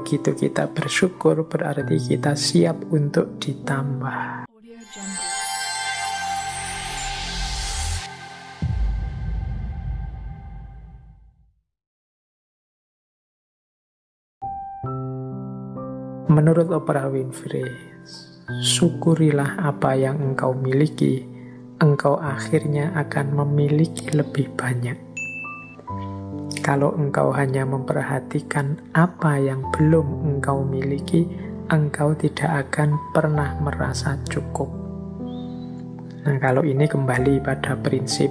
Begitu kita bersyukur, berarti kita siap untuk ditambah. Menurut Oprah Winfrey, syukurilah apa yang engkau miliki, engkau akhirnya akan memiliki lebih banyak. Kalau engkau hanya memperhatikan apa yang belum engkau miliki, engkau tidak akan pernah merasa cukup. Nah, kalau ini kembali pada prinsip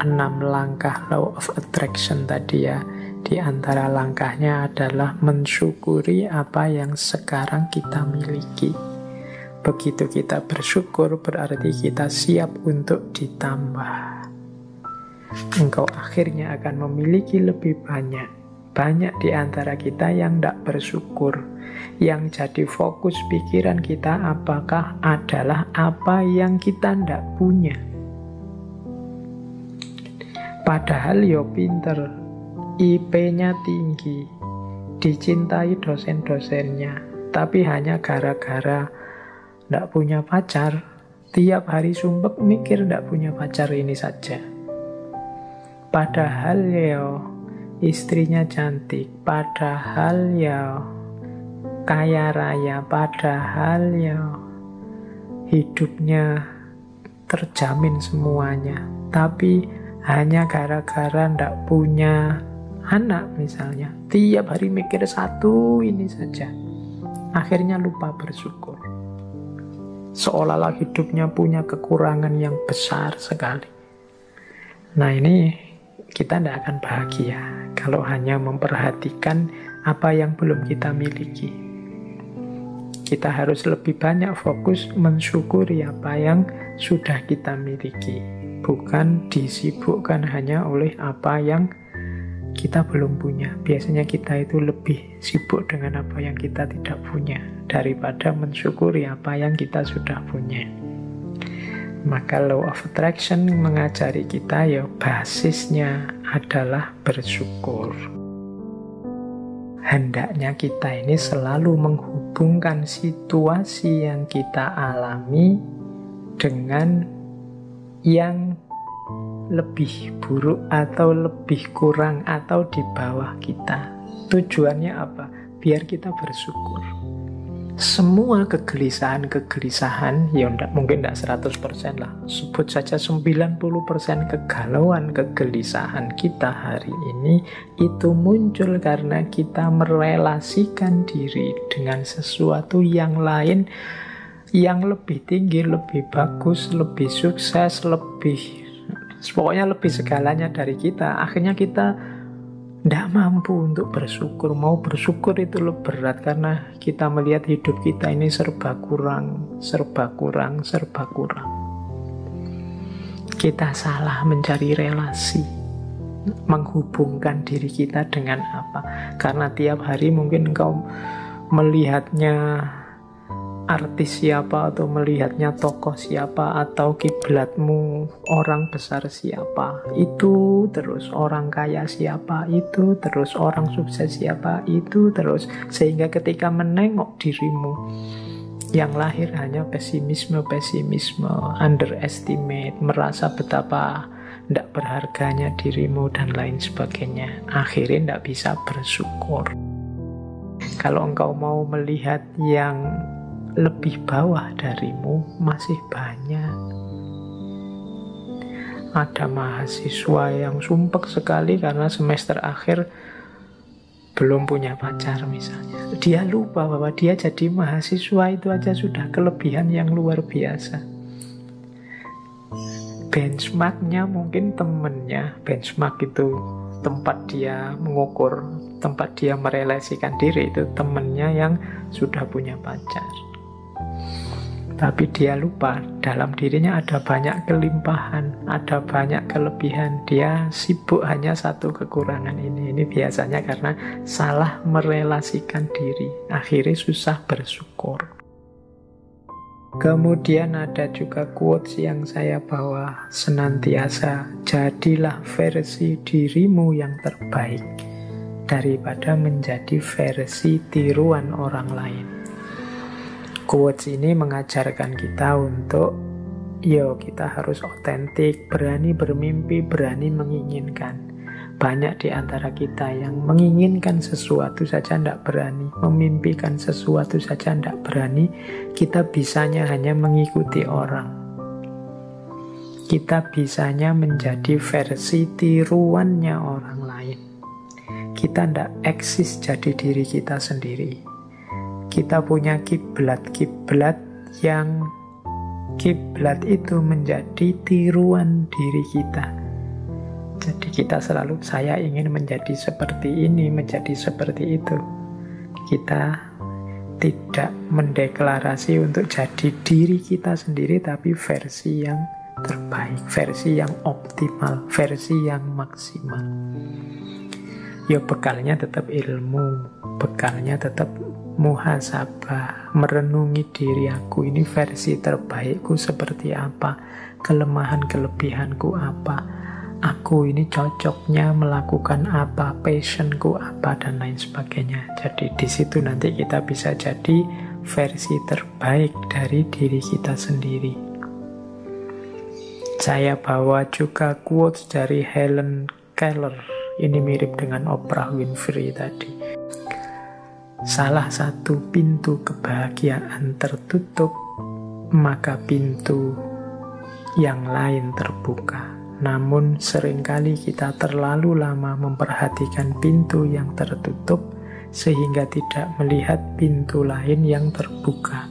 6 langkah Law of Attraction tadi ya. Di antara langkahnya adalah mensyukuri apa yang sekarang kita miliki. Begitu kita bersyukur, berarti kita siap untuk ditambah. Engkau akhirnya akan memiliki lebih banyak. Banyak di antara kita yang tidak bersyukur. Yang jadi fokus pikiran kita apakah adalah apa yang kita tidak punya. Padahal yo pinter, IP-nya tinggi, dicintai dosen-dosennya, tapi hanya gara-gara tidak punya pacar, tiap hari sumpek mikir tidak punya pacar ini saja. Padahal ya istrinya cantik, padahal ya kaya raya, padahal ya hidupnya terjamin semuanya, tapi hanya gara-gara tidak punya anak misalnya, tiap hari mikir satu ini saja, akhirnya lupa bersyukur. Seolah-olah hidupnya punya kekurangan yang besar sekali. Nah, ini kita tidak akan bahagia kalau hanya memperhatikan apa yang belum kita miliki. Kita harus lebih banyak fokus mensyukuri apa yang sudah kita miliki, bukan disibukkan hanya oleh apa yang kita belum punya. Biasanya kita itu lebih sibuk dengan apa yang kita tidak punya daripada mensyukuri apa yang kita sudah punya. Maka Law of Attraction mengajari kita ya basisnya adalah bersyukur. Hendaknya kita ini selalu menghubungkan situasi yang kita alami dengan yang lebih buruk atau lebih kurang atau di bawah kita. Tujuannya apa? Biar kita bersyukur. Semua kegelisahan, ya mungkin tidak 100% lah, sebut saja 90% kegalauan, kegelisahan kita hari ini itu muncul karena kita merelasikan diri dengan sesuatu yang lain yang lebih tinggi, lebih bagus, lebih sukses, pokoknya lebih segalanya dari kita. Akhirnya kita tidak mampu untuk bersyukur. Mau bersyukur itu lebih berat karena kita melihat hidup kita ini serba kurang. Kita salah mencari relasi, menghubungkan diri kita dengan apa. Karena tiap hari mungkin engkau melihatnya artis siapa, atau melihatnya tokoh siapa, atau kiblatmu orang besar siapa, itu terus orang kaya siapa, itu terus orang sukses siapa, itu terus, sehingga ketika menengok dirimu yang lahir hanya pesimisme, underestimate, merasa betapa tidak berharganya dirimu dan lain sebagainya, akhirnya tidak bisa bersyukur. Kalau engkau mau melihat yang lebih bawah darimu, masih banyak. Ada mahasiswa yang sumpek sekali karena semester akhir belum punya pacar misalnya. Dia lupa bahwa dia jadi mahasiswa itu aja sudah kelebihan yang luar biasa. Benchmarknya mungkin temennya. Benchmark itu tempat dia mengukur, tempat dia merelasikan diri, itu temennya yang sudah punya pacar. Tapi dia lupa, dalam dirinya ada banyak kelimpahan, ada banyak kelebihan. Dia sibuk hanya satu kekurangan ini. Ini biasanya karena salah merelasikan diri. Akhirnya susah bersyukur. Kemudian ada juga quotes yang saya bawa senantiasa. Jadilah versi dirimu yang terbaik. daripada menjadi versi tiruan orang lain. Quotes ini mengajarkan kita untuk kita harus otentik, berani bermimpi, berani menginginkan. Banyak di antara kita yang menginginkan sesuatu saja tidak berani, memimpikan sesuatu saja tidak berani. Kita bisanya hanya mengikuti orang. Kita bisanya menjadi versi tiruannya orang lain. Kita tidak eksis jadi diri kita sendiri. Kita punya kiblat yang kiblat itu menjadi tiruan diri kita. Jadi kita selalu, saya ingin menjadi seperti ini, menjadi seperti itu. Kita tidak mendeklarasi untuk jadi diri kita sendiri, tapi versi yang terbaik, versi yang optimal, versi yang maksimal. Bekalnya tetap ilmu, bekalnya tetap muhasabah, merenungi diri aku, ini versi terbaikku seperti apa, kelemahan kelebihanku apa, aku ini cocoknya melakukan apa, passionku apa, dan lain sebagainya. Jadi di situ nanti kita bisa jadi versi terbaik dari diri kita sendiri. Saya bawa juga quotes dari Helen Keller. Ini mirip dengan Oprah Winfrey tadi. Salah satu pintu kebahagiaan tertutup, maka pintu yang lain terbuka. Namun seringkali kita terlalu lama memperhatikan pintu yang tertutup sehingga tidak melihat pintu lain yang terbuka.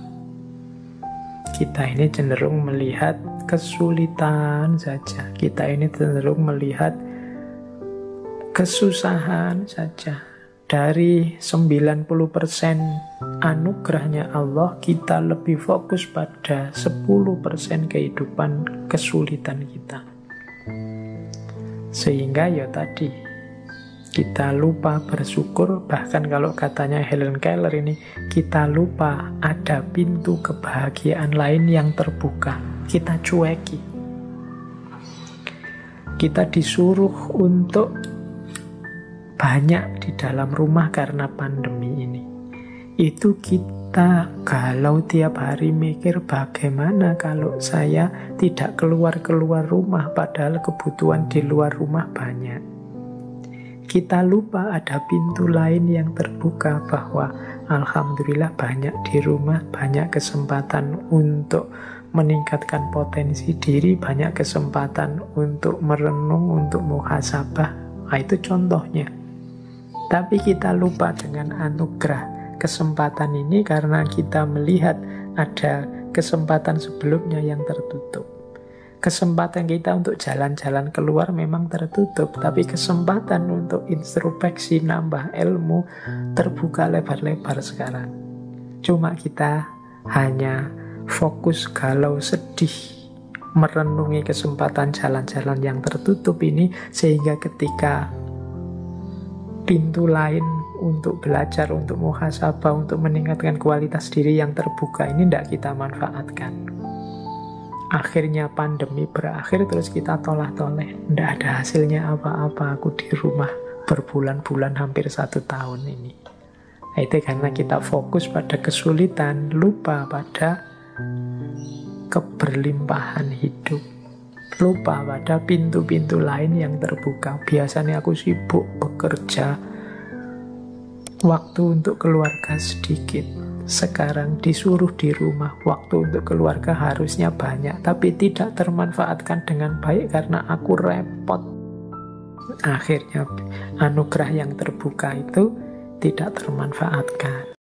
Kita ini cenderung melihat kesulitan saja. Kita ini cenderung melihat kesusahan saja. Dari 90% anugerahnya Allah, kita lebih fokus pada 10% kehidupan kesulitan kita. Sehingga tadi, kita lupa bersyukur. Bahkan kalau katanya Helen Keller ini, kita lupa ada pintu kebahagiaan lain yang terbuka. Kita cueki. Kita disuruh untuk banyak di dalam rumah karena pandemi ini. Itu kita galau tiap hari mikir, bagaimana kalau saya tidak keluar-keluar rumah padahal kebutuhan di luar rumah banyak. Kita lupa ada pintu lain yang terbuka, bahwa alhamdulillah banyak di rumah, banyak kesempatan untuk meningkatkan potensi diri, banyak kesempatan untuk merenung, untuk muhasabah. Itu contohnya. Tapi kita lupa dengan anugerah kesempatan ini karena kita melihat ada kesempatan sebelumnya yang tertutup. Kesempatan kita untuk jalan-jalan keluar memang tertutup, tapi kesempatan untuk introspeksi, nambah ilmu, terbuka lebar-lebar sekarang. Cuma kita hanya fokus galau, sedih, merenungi kesempatan jalan-jalan yang tertutup ini, sehingga ketika pintu lain untuk belajar, untuk muhasabah, untuk meningkatkan kualitas diri yang terbuka ini tidak kita manfaatkan. Akhirnya pandemi berakhir, terus kita toleh-toleh, tidak ada hasilnya apa-apa, aku di rumah berbulan-bulan, hampir 1 tahun ini. Itu karena kita fokus pada kesulitan, lupa pada keberlimpahan hidup, lupa pada pintu-pintu lain yang terbuka. Biasanya aku sibuk bekerja, waktu untuk keluarga sedikit. Sekarang disuruh di rumah, waktu untuk keluarga harusnya banyak, tapi tidak termanfaatkan dengan baik karena aku repot. Akhirnya anugerah yang terbuka itu tidak termanfaatkan.